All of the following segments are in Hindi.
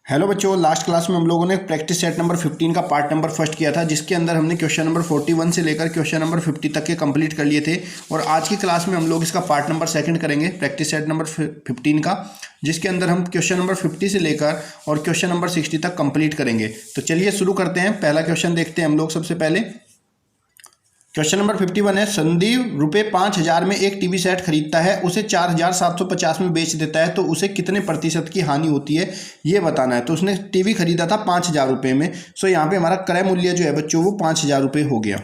हेलो बच्चों, लास्ट क्लास में हम लोगों ने प्रैक्टिस सेट नंबर 15 का पार्ट नंबर फर्स्ट किया था, जिसके अंदर हमने क्वेश्चन नंबर 41 से लेकर क्वेश्चन नंबर 50 तक के कंप्लीट कर लिए थे। और आज की क्लास में हम लोग इसका पार्ट नंबर सेकंड करेंगे, प्रैक्टिस सेट नंबर 15 का, जिसके अंदर हम क्वेश्चन नंबर 50 से लेकर और क्वेश्चन नंबर 60 तक कंप्लीट करेंगे। तो चलिए शुरू करते हैं। पहला क्वेश्चन देखते हैं हम लोग। सबसे पहले क्वेश्चन नंबर 51 है, संदीप रुपये 5,000 में एक टीवी सेट खरीदता है, उसे 4,750 में बेच देता है, तो उसे कितने प्रतिशत की हानि होती है ये बताना है। तो उसने टीवी खरीदा था 5,000 रुपये में। सो यहाँ पे हमारा क्रय मूल्य जो है बच्चों वो 5,000 रुपये हो गया।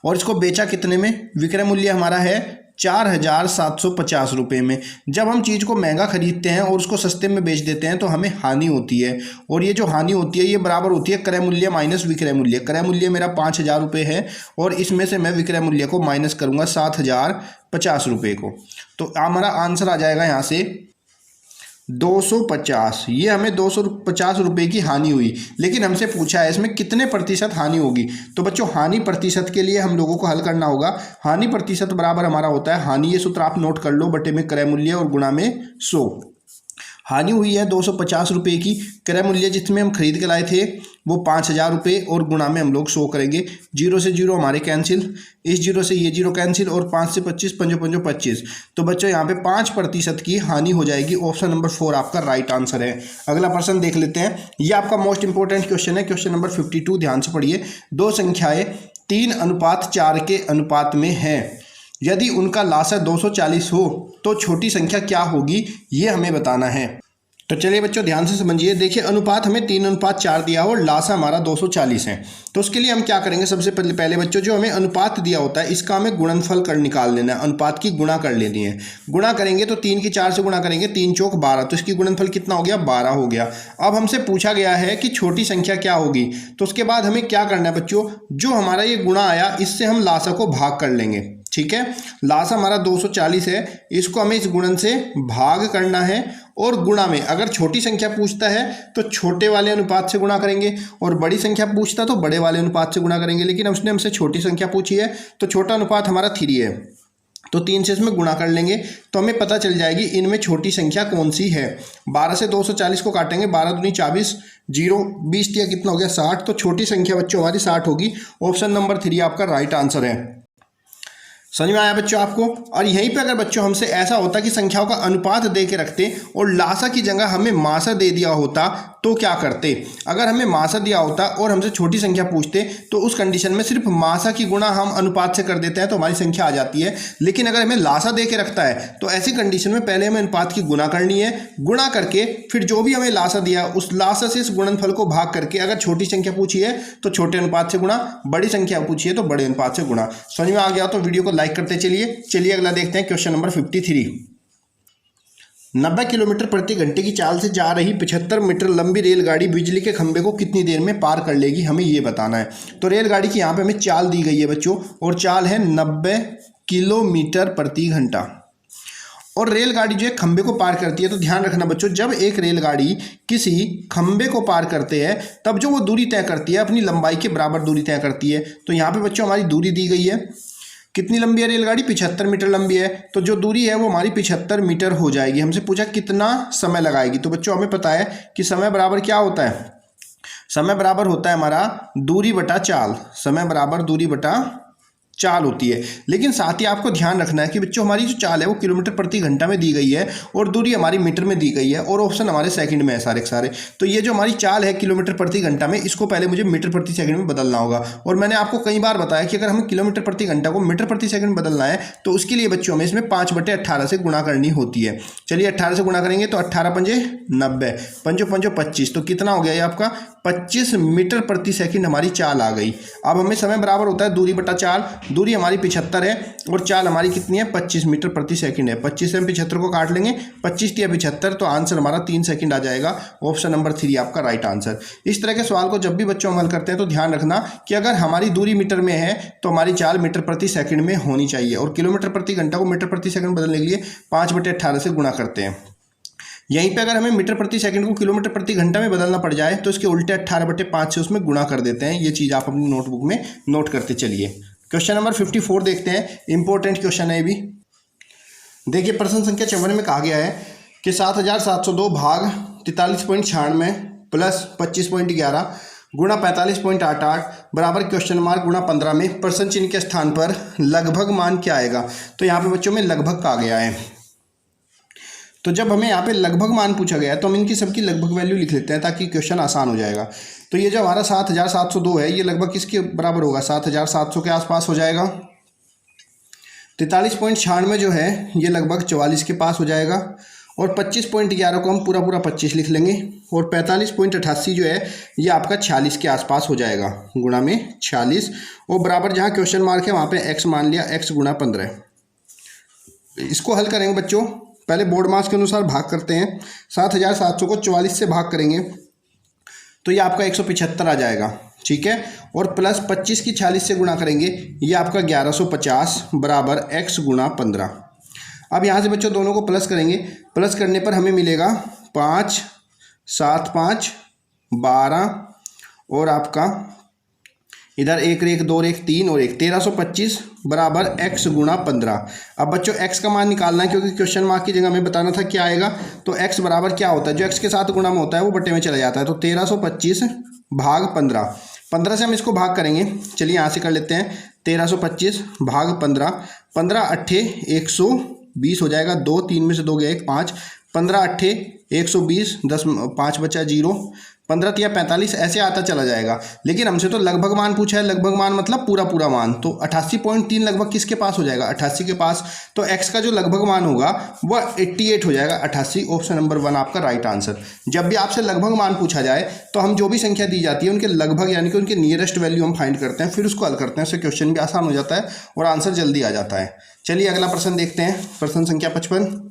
और इसको बेचा कितने में? विक्रय मूल्य हमारा है 4,750 रुपये में। जब हम चीज़ को महंगा खरीदते हैं और उसको सस्ते में बेच देते हैं तो हमें हानि होती है। और ये जो हानि होती है ये बराबर होती है क्रय मूल्य माइनस विक्रय मूल्य। क्रय मूल्य मेरा 5,000 रुपये है और इसमें से मैं विक्रय मूल्य को माइनस करूँगा 7,050 रुपये को। तो हमारा आंसर आ जाएगा यहाँ से 250। ये हमें 250 रुपये की हानि हुई, लेकिन हमसे पूछा है इसमें कितने प्रतिशत हानि होगी। तो बच्चों हानि प्रतिशत के लिए हम लोगों को हल करना होगा। हानि प्रतिशत बराबर हमारा होता है, हानि ये सूत्र आप नोट कर लो, बटे में क्रय मूल्य और गुणा में 100। हानि हुई है 250 रुपये की। क्रय मूल्य जिसमें हम खरीद के लाए थे वो 5,000 रुपये और गुणा में हम लोग 100 करेंगे। 0 से 0 हमारे कैंसिल, इस 0 से ये 0 कैंसिल, और 5 से 25, 5 5 25। तो बच्चों यहाँ पे 5% की हानि हो जाएगी। ऑप्शन नंबर 4 आपका राइट आंसर है। अगला प्रश्न देख लेते हैं। ये आपका मोस्ट इंपॉर्टेंट क्वेश्चन है, क्वेश्चन नंबर 52। ध्यान से पढ़िए। दो संख्याएं 3:4 के अनुपात में हैं, यदि उनका लासा 240 हो तो छोटी संख्या क्या होगी, ये हमें बताना है। तो चलिए बच्चों ध्यान से समझिए। देखिए अनुपात हमें 3:4 दिया हो और लासा हमारा 240 है। तो उसके लिए हम क्या करेंगे? सबसे पहले बच्चों जो हमें अनुपात दिया होता है इसका हमें गुणनफल कर निकाल लेना है। अनुपात की गुणा कर लेनी है। गुणा करेंगे तो 3 की 4 से गुणा करेंगे, 3 चौक 12, तो इसकी गुणनफल कितना हो गया? 12 हो गया। अब हमसे पूछा गया है कि छोटी संख्या क्या होगी। तो उसके बाद हमें क्या करना है बच्चों? जो हमारा ये गुणा आया इससे हम लासा को भाग कर लेंगे। ठीक है, लासा हमारा 240 है, इसको हमें इस गुणन से भाग करना है। और गुणा में अगर छोटी संख्या पूछता है तो छोटे वाले अनुपात से गुणा करेंगे, और बड़ी संख्या पूछता तो बड़े वाले अनुपात से गुणा करेंगे। लेकिन उसने हमसे छोटी संख्या पूछी है तो छोटा अनुपात हमारा 3 है, तो 3 से इसमें गुणा कर लेंगे तो हमें पता चल जाएगी इनमें छोटी संख्या कौन सी है। 12 से 240 को काटेंगे, 12 दूनी 24, 0 20 दिया, कितना हो गया? 60। तो छोटी संख्या बच्चों हमारी 60 होगी। ऑप्शन नंबर 3 आपका राइट आंसर है। समझ में आया बच्चों आपको? और यहीं पे अगर बच्चों हमसे ऐसा होता कि संख्याओं का अनुपात दे के रखते और लासा की जगह हमें मासा दे दिया होता तो क्या करते? अगर हमें मासा दिया होता और हमसे छोटी संख्या पूछते तो उस कंडीशन में सिर्फ मासा की गुणा हम अनुपात से कर देते हैं तो हमारी संख्या आ जाती है। लेकिन अगर हमें लासा दे के रखता है तो ऐसी कंडीशन में पहले हमें अनुपात की गुणा करनी है। गुणा करके फिर जो भी हमें लासा दिया उस लासा से इस गुणनफल को भाग करके, अगर छोटी संख्या पूछी है तो छोटे अनुपात से गुणा, बड़ी संख्या पूछी है तो बड़े अनुपात से गुणा। समझ में आ गया तो वीडियो को लाइक करते चलिए अगला देखते हैं। Question number 53। 90 किलोमीटर प्रति घंटे की चाल से जा रही 75 मीटर लंबी रेलगाड़ी बिजली के खंभे को कितनी देर में पार कर लेगी, हमें ये बताना है। तो रेलगाड़ी की यहाँ पे हमें चाल दी गई है बच्चों, और चाल है 90 किलोमीटर प्रति घंटा। और रेलगाड़ी जो है खंभे को पार करती है। तो ध्यान रखना बच्चों, जब एक रेलगाड़ी किसी खंभे को पार करते हैं तब जो वो दूरी तय करती है अपनी लंबाई के बराबर दूरी तय करती है। तो यहाँ पे बच्चों हमारी दूरी दी गई है, कितनी लंबी है रेलगाड़ी? 75 मीटर लंबी है। तो जो दूरी है वो हमारी 75 मीटर हो जाएगी। हमसे पूछा कितना समय लगाएगी। तो बच्चों हमें पता है कि समय बराबर क्या होता है? समय बराबर होता है हमारा दूरी बटा चाल। समय बराबर दूरी बटा चाल होती है। लेकिन साथ ही आपको ध्यान रखना है कि बच्चों हमारी जो चाल है वो किलोमीटर प्रति घंटा में दी गई है और दूरी हमारी मीटर में दी गई है, और ऑप्शन हमारे सेकंड में है सारे के सारे। तो ये जो हमारी चाल है किलोमीटर प्रति घंटा में, इसको पहले मुझे मीटर प्रति सेकंड में बदलना होगा। और मैंने आपको कई बार बताया कि अगर हमें किलोमीटर प्रति घंटा को मीटर प्रति सेकंड बदलना है तो उसके लिए बच्चों हमें इसमें 5/18 से गुणा करनी होती है। चलिए 18 से गुणा करेंगे तो 18 पंजे 90, 5 5 25, तो कितना हो गया ये आपका? 25 मीटर प्रति सेकंड हमारी चाल आ गई। अब हमें समय बराबर होता है दूरी बटा चाल। दूरी हमारी 75 है और चाल हमारी कितनी है? 25 मीटर प्रति सेकंड है। 25 से हम 75 को काट लेंगे, 25 या 75, तो आंसर हमारा 3 सेकंड आ जाएगा। ऑप्शन नंबर 3 आपका राइट आंसर। इस तरह के सवाल को जब भी बच्चों हल करते हैं तो ध्यान रखना कि अगर हमारी दूरी मीटर में है तो हमारी चाल मीटर प्रति सेकंड में होनी चाहिए, और किलोमीटर प्रति घंटा को मीटर प्रति सेकंड बदलने के लिए 5/18 से गुणा करते हैं। यहीं पे अगर हमें मीटर प्रति सेकंड को किलोमीटर प्रति घंटा में बदलना पड़ जाए तो इसके उल्टे 18/5 से उसमें गुणा कर देते हैं। ये चीज़ आप अपनी नोटबुक में नोट करते चलिए। क्वेश्चन नंबर 54 देखते हैं। इंपॉर्टेंट क्वेश्चन है ये भी। देखिए प्रश्न संख्या 54 में कहा गया है कि 7,702 भाग 43.96 प्लस 25.11 गुणा 45.88 बराबर क्वेश्चन मार्क गुणा 15 में प्रश्न चिन्ह के स्थान पर लगभग मान क्या आएगा। तो यहाँ पे बच्चों में लगभग का आ गया है। तो जब हमें यहाँ पे लगभग मान पूछा गया है तो हम इनकी सबकी लगभग वैल्यू लिख लेते हैं ताकि क्वेश्चन आसान हो जाएगा। तो ये जो हमारा 7702 है ये लगभग किसके बराबर होगा, 7700 के आसपास हो जाएगा। 43.96 जो है ये लगभग 44 के पास हो जाएगा और 25.11 को हम पूरा पूरा 25 लिख लेंगे और 45.88 जो है ये आपका 46 के आसपास हो जाएगा गुणा में 46 और बराबर जहाँ क्वेश्चन मार्क है वहाँ पे x मान लिया, x गुणा 15। इसको हल करेंगे बच्चों, पहले बोर्ड मास के अनुसार भाग करते हैं। 7700 को 44 से भाग करेंगे तो ये आपका 175 आ जाएगा, ठीक है। और प्लस 25 की 46 से गुणा करेंगे ये आपका 1150 बराबर x गुणा 15। अब यहाँ से बच्चों दोनों को प्लस करेंगे, प्लस करने पर हमें मिलेगा 5 7 5 12 और आपका इधर 1 1 2 1 3 और 1 1325 बराबर x गुणा 15। अब बच्चों x का मान निकालना है क्योंकि क्वेश्चन मार्क की जगह हमें बताना था क्या आएगा। तो x बराबर क्या होता है, जो x के साथ गुणा में होता है वो बटे में चला जाता है। तो 1325 भाग 15, 15 से हम इसको भाग करेंगे। चलिए यहाँ से कर लेते हैं 1325 भाग 15, 15 अट्ठे 120 हो जाएगा, 2 3 में से 2 गया 1 5, 15 अट्ठे 120, 10 5 बचा 0, 15 तिया 45 ऐसे आता चला जाएगा। लेकिन हमसे तो लगभग मान पूछा है, लगभग मान मतलब पूरा पूरा मान। तो 88.3 लगभग किसके पास हो जाएगा, 88 के पास। तो x का जो लगभग मान होगा वह 88 हो जाएगा, 88। ऑप्शन नंबर 1 आपका राइट आंसर। जब भी आपसे लगभग मान पूछा जाए तो हम जो भी संख्या दी जाती है उनके लगभग यानी कि उनके नियरेस्ट वैल्यू हम फाइंड करते हैं, फिर उसको हल करते हैं। उससे क्वेश्चन भी आसान हो जाता है और आंसर जल्दी आ जाता है। चलिए अगला प्रश्न देखते हैं, प्रश्न संख्या 55।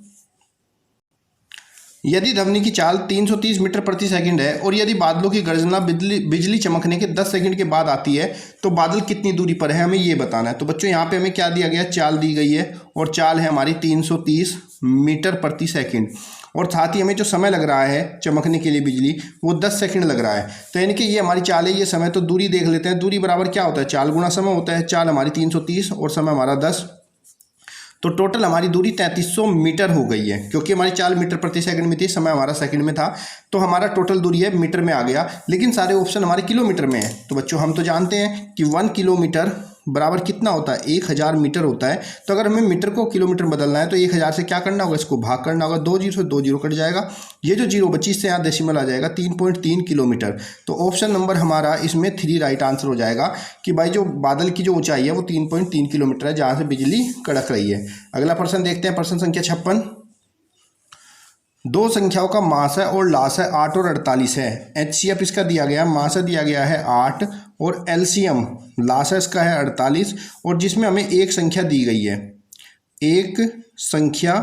यदि ध्वनि की चाल 330 मीटर प्रति सेकंड है और यदि बादलों की गर्जना बिजली चमकने के 10 सेकंड के बाद आती है तो बादल कितनी दूरी पर है, हमें ये बताना है। तो बच्चों यहाँ पे हमें क्या दिया गया, चाल दी गई है और चाल है हमारी 330 मीटर प्रति सेकंड और साथ ही हमें जो समय लग रहा है चमकने के लिए बिजली वो 10 सेकंड लग रहा है। तो यानी कि ये हमारी चाल है, ये समय। तो दूरी देख लेते हैं, दूरी बराबर क्या होता है, चाल गुणा समय होता है। चाल हमारी 330 और समय हमारा 10, तो टोटल हमारी दूरी 3300 मीटर हो गई है। क्योंकि हमारी चाल मीटर प्रति सेकंड में थी, समय हमारा सेकंड में था, तो हमारा टोटल दूरी है मीटर में आ गया। लेकिन सारे ऑप्शन हमारे किलोमीटर में है। तो बच्चों हम तो जानते हैं कि 1 किलोमीटर बराबर कितना होता है, 1000 मीटर होता है। तो अगर हमें मीटर को किलोमीटर बदलना है तो 1000 से क्या करना होगा, इसको भाग करना होगा। 2 जीरो से 2 जीरो कट जाएगा, ये जो जीरो बची इससे यहाँ डेसिमल आ जाएगा, 3.3 किलोमीटर। तो ऑप्शन नंबर हमारा इसमें 3 राइट आंसर हो जाएगा कि भाई जो बादल की जो ऊंचाई है वो 3.3 किलोमीटर है जहाँ से बिजली कड़क रही है। अगला प्रश्न देखते हैं, प्रश्न संख्या 56। दो संख्याओं का मास है और लास है 8 और 48 है। HCF इसका दिया गया, मास दिया गया है 8 और LCM लास इसका है 48 और जिसमें हमें एक संख्या दी गई है, एक संख्या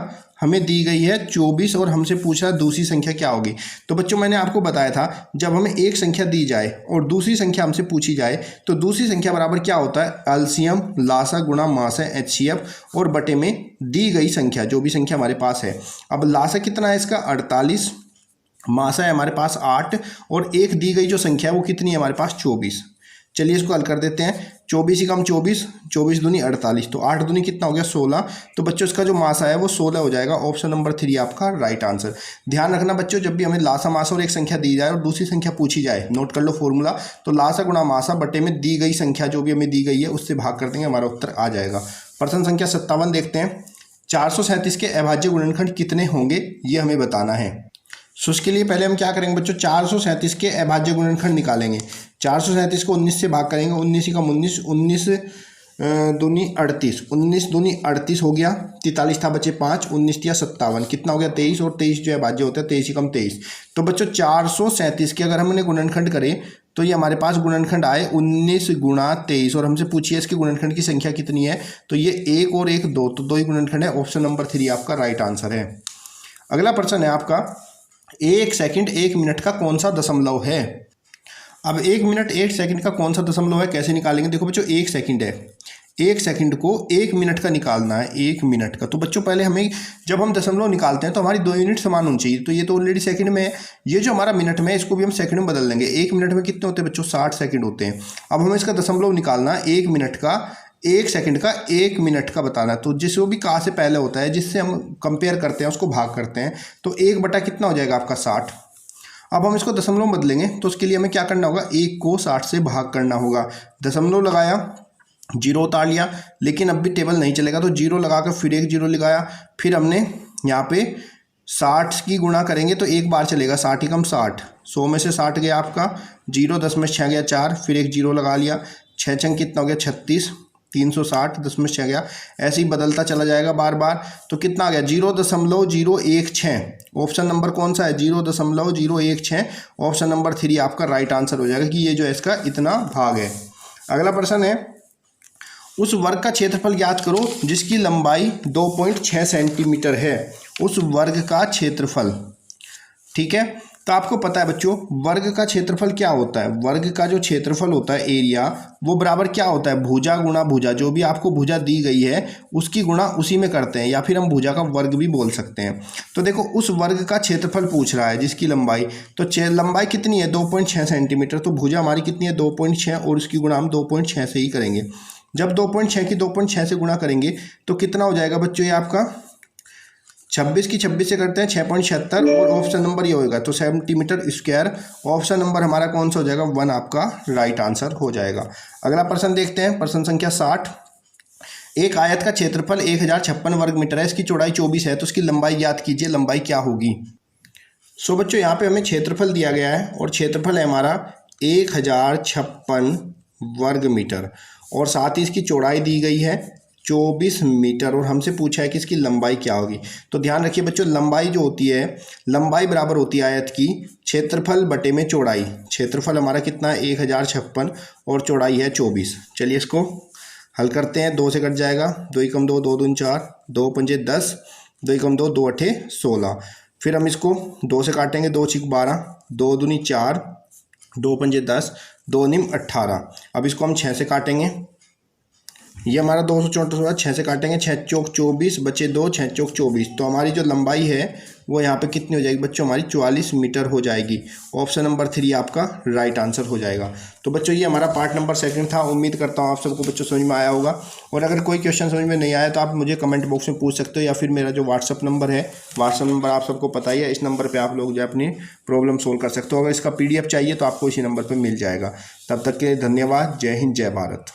हमें दी गई है 24 और हमसे पूछा दूसरी संख्या क्या होगी। तो बच्चों मैंने आपको बताया था जब हमें एक संख्या दी जाए और दूसरी संख्या हमसे पूछी जाए तो दूसरी संख्या बराबर क्या होता है, LCM लासा गुणा मास है HCF और बटे में दी गई संख्या जो भी संख्या हमारे पास है। अब लासा कितना है इसका 48, मासा है हमारे पास 8 और एक दी गई जो संख्या है वो कितनी है हमारे पास 24। चलिए इसको हल कर देते हैं, 24 ही कम 24, 24 दूनी 48, तो 8 दूनी कितना हो गया 16। तो बच्चों इसका जो मासा है वो 16 हो जाएगा। ऑप्शन नंबर 3 आपका राइट आंसर। ध्यान रखना बच्चों, जब भी हमें लासा मासा और एक संख्या दी जाए और दूसरी संख्या पूछी जाए, नोट कर लो फॉर्मूला, तो लासा गुणा मासा बटे में दी गई संख्या जो भी हमें दी गई है उससे भाग कर देंगे, हमारा उत्तर आ जाएगा। प्रश्न संख्या 57 देखते हैं। 437 के अभाज्य गुणनखंड कितने होंगे ये हमें बताना है। सो उसके लिए पहले हम क्या करेंगे बच्चों, 437 के अभाज्य गुणनखंड निकालेंगे। 437 को 19 से भाग करेंगे, 19 का 19, 19 दूनी 38, 19 दूनी 38 हो गया, 43 था बचे 5, 19 या 57 कितना हो गया 23 और 23 जो है भाज्य होता है 23 कम 23। तो बच्चों 437 के अगर हमने गुणनखंड करें तो ये हमारे पास गुणनखंड आए 19 गुणा 23 और हमसे पूछिए इसके गुणनखंड की संख्या कितनी है, तो ये 1 और 1 2, तो 2 ही गुणनखंड है। ऑप्शन नंबर 3 आपका राइट आंसर है। अगला प्रश्न है आपका, 1 सेकंड 1 मिनट का कौन सा दशमलव है। अब 1 मिनट 1 सेकंड का कौन सा दशमलव है, कैसे निकालेंगे। देखो बच्चों 1 सेकंड है, 1 सेकंड को 1 मिनट का निकालना है, 1 मिनट का। तो बच्चों पहले हमें जब हम दशमलव निकालते हैं तो हमारी 2 यूनिट समान होनी चाहिए। तो ये तो ऑलरेडी सेकंड में है, ये जो हमारा मिनट में है इसको भी हम सेकंड में बदल देंगे। 1 मिनट में कितने होते हैं बच्चों 60 सेकंड होते हैं। अब हमें इसका दशमलव निकालना है 1 मिनट का, 1 सेकंड का 1 मिनट का बताना है। तो जिसको भी का से पहले होता है जिससे हम कंपेयर करते हैं उसको भाग करते हैं, तो 1 बटा कितना हो जाएगा आपका 60। अब हम इसको दशमलव में बदलेंगे तो उसके लिए हमें क्या करना होगा, 1 को 60 से भाग करना होगा। दशमलव लगाया, जीरो उतार लिया, लेकिन अब भी टेबल नहीं चलेगा तो जीरो लगा कर फिर एक जीरो लगाया, फिर हमने यहाँ पे 60 की गुणा करेंगे तो एक बार चलेगा, 60 ही कम 60, 100 में से 60 गया आपका, जीरो 10 में 6 गया 4, फिर एक जीरो लगा लिया, 6 छंग कितना हो गया 36, 360, 10 में 6 गया, ऐसे ही बदलता चला जाएगा बार बार। तो कितना आ गया 0.016। ऑप्शन नंबर कौन सा है, 0.016। ऑप्शन नंबर 3 आपका राइट आंसर हो जाएगा कि ये जो है इसका इतना भाग है। अगला प्रश्न है, उस वर्ग का क्षेत्रफल ज्ञात करो जिसकी लंबाई 2.6 सेंटीमीटर है। उस वर्ग का क्षेत्रफल, ठीक है, तो आपको पता है बच्चों वर्ग का क्षेत्रफल क्या होता है। वर्ग का जो क्षेत्रफल होता है एरिया, वो बराबर क्या होता है, भुजा गुणा भुजा। जो भी आपको भुजा दी गई है उसकी गुणा उसी में करते हैं, या फिर हम भुजा का वर्ग भी बोल सकते हैं। तो देखो उस वर्ग का क्षेत्रफल पूछ रहा है जिसकी लंबाई, तो लंबाई कितनी है 2.6 सेंटीमीटर, तो भुजा हमारी कितनी है 2.6 और उसकी गुणा हम 2.6 से ही करेंगे। जब 2.6 की 2.6 से गुणा करेंगे तो कितना हो जाएगा बच्चों, ये आपका 26 की 26 से करते हैं 6.76, और ऑप्शन नंबर ये होगा तो सेंटीमीटर स्क्वायर। ऑप्शन नंबर हमारा कौन सा हो जाएगा, 1 आपका राइट आंसर हो जाएगा। अगला प्रश्न देखते हैं, प्रश्न संख्या 60। एक आयत का क्षेत्रफल 1056 वर्ग मीटर है, इसकी चौड़ाई 24 है, तो उसकी लंबाई ज्ञात कीजिए, लंबाई क्या होगी। सो बच्चों यहाँ पे हमें क्षेत्रफल दिया गया है और क्षेत्रफल है हमारा 1056 वर्ग मीटर, और साथ ही इसकी चौड़ाई दी गई है 24 मीटर, और हमसे पूछा है कि इसकी लंबाई क्या होगी। तो ध्यान रखिए बच्चों, लंबाई जो होती है, लंबाई बराबर होती है आयत की क्षेत्रफल बटे में चौड़ाई। क्षेत्रफल हमारा कितना है 1056 और चौड़ाई है 24। चलिए इसको हल करते हैं, 2 से कट जाएगा, 2 एकम 2, 2 दूनी 4, 2 पंजे 10, 2 एकम 2, 2 अठे 16। फिर हम इसको 2 से काटेंगे, 2 छिक 12, 2 दूनी 4, 2 पंजे 10, 2 निम 18। अब इसको हम 6 से काटेंगे, ये हमारा 264, 6 से काटेंगे, 6 चौक 24, बचे 2, 6 चौक 24। तो हमारी जो लंबाई है वो यहाँ पे कितनी हो जाएगी बच्चों, हमारी 44 मीटर हो जाएगी। ऑप्शन नंबर 3 आपका राइट आंसर हो जाएगा। तो बच्चों ये हमारा पार्ट नंबर 2 था। उम्मीद करता हूँ आप सबको बच्चों समझ में आया होगा, और अगर कोई क्वेश्चन समझ में नहीं आया तो आप मुझे कमेंट बॉक्स में पूछ सकते हो, या फिर मेरा जो व्हाट्सअप नंबर है, व्हाट्सअप नंबर आप सबको पता ही है, इस नंबर पर आप लोग जो अपनी प्रॉब्लम सोल्व कर सकते हो। अगर इसका PDF चाहिए तो आपको इसी नंबर पर मिल जाएगा। तब तक के लिए धन्यवाद। जय हिंद, जय भारत।